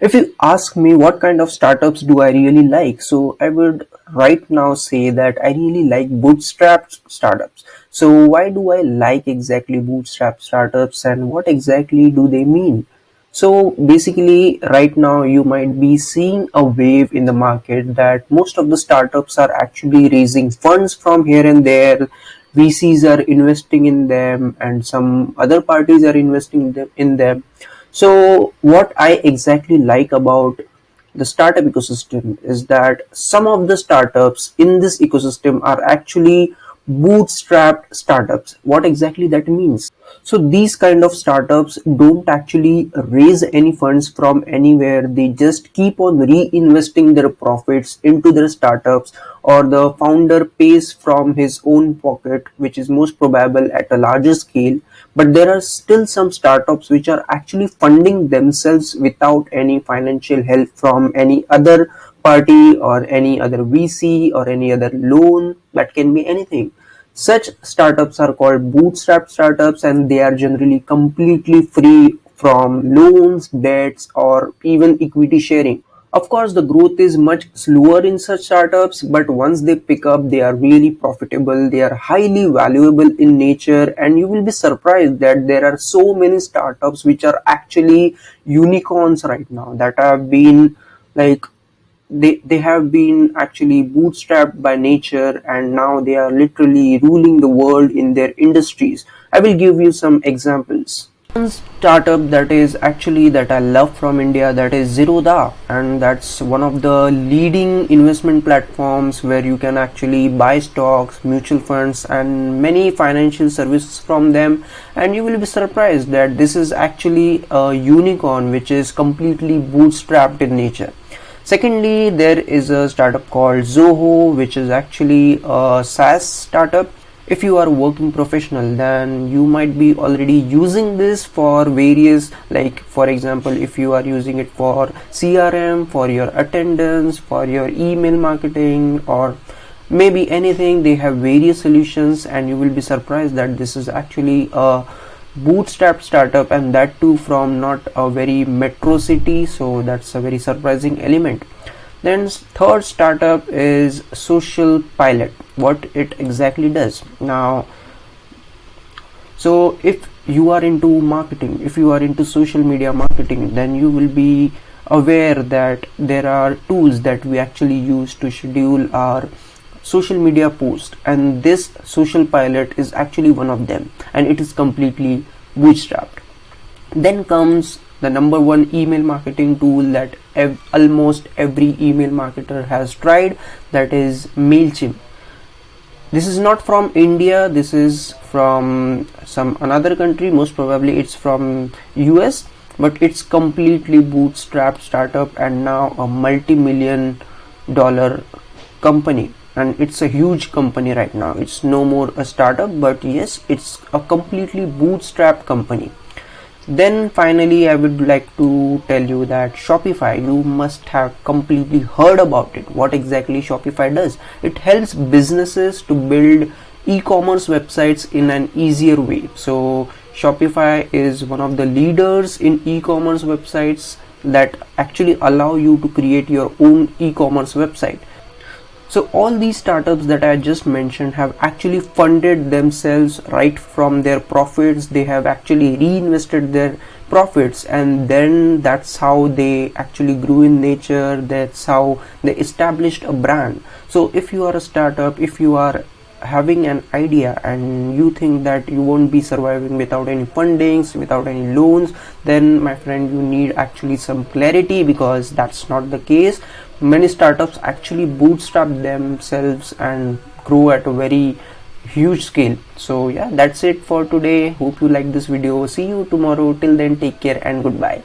If you ask me what kind of startups do I really like, so I would right now say that I really like bootstrap startups. So why do I like exactly bootstrap startups and what exactly do they mean? So basically right now you might be seeing a wave in the market that most of the startups are actually raising funds from here and there. VCs are investing in them and some other parties are investing in them. So what I exactly like about the startup ecosystem is that some of the startups in this ecosystem are actually bootstrapped startups. What exactly that means? So these kind of startups don't actually raise any funds from anywhere. They just keep on reinvesting their profits into their startups, or the founder pays from his own pocket, which is most probable at a larger scale. But there are still some startups which are actually funding themselves without any financial help from any other party or any other VC or any other loan. That can be anything. Such startups are called bootstrap startups, and they are generally completely free from loans, debts, or even equity sharing. Of course, the growth is much slower in such startups, but once they pick up, they are really profitable. They are highly valuable in nature, and you will be surprised that there are so many startups which are actually unicorns right now that have been like they have been actually bootstrapped by nature, and now they are literally ruling the world in their industries. I will give you some examples. One startup that is actually that I love from India, that is Zerodha, and that's one of the leading investment platforms where you can actually buy stocks, mutual funds, and many financial services from them. And you will be surprised that this is actually a unicorn which is completely bootstrapped in nature. Secondly, there is a startup called Zoho, which is actually a SaaS startup. If you are a working professional, then you might be already using this for various, like for example, if you are using it for CRM, for your attendance, for your email marketing, or maybe anything. They have various solutions, and you will be surprised that this is actually a bootstrap startup, and that too from not a very metro city. So that's a very surprising element. Then third startup is Social Pilot. What it exactly does now, so if you are into marketing, if you are into social media marketing, then you will be aware that there are tools that we actually use to schedule our social media post, and this Social Pilot is actually one of them, and it is completely bootstrapped. Then comes the number one email marketing tool that almost every email marketer has tried, that is MailChimp. This is not from India, this is from some another country, most probably it's from US, but it's completely bootstrapped startup and now a multi-million dollar company, and it's a huge company right now. It's no more a startup, but yes, it's a completely bootstrapped company. Then finally, I would like to tell you that Shopify, you must have completely heard about it. What exactly Shopify does? It helps businesses to build e-commerce websites in an easier way. So Shopify is one of the leaders in e-commerce websites that actually allow you to create your own e-commerce website. So all these startups that I just mentioned have actually funded themselves right from their profits. They have actually reinvested their profits, and then that's how they actually grew in nature. That's how they established a brand. So if you are a startup, if you are having an idea and you think that you won't be surviving without any fundings, without any loans, then my friend, you need actually some clarity, because that's not the case. Many startups actually bootstrap themselves and grow at a very huge scale. So yeah, that's it for today. Hope you like this video. See you tomorrow. Till then, take care and goodbye.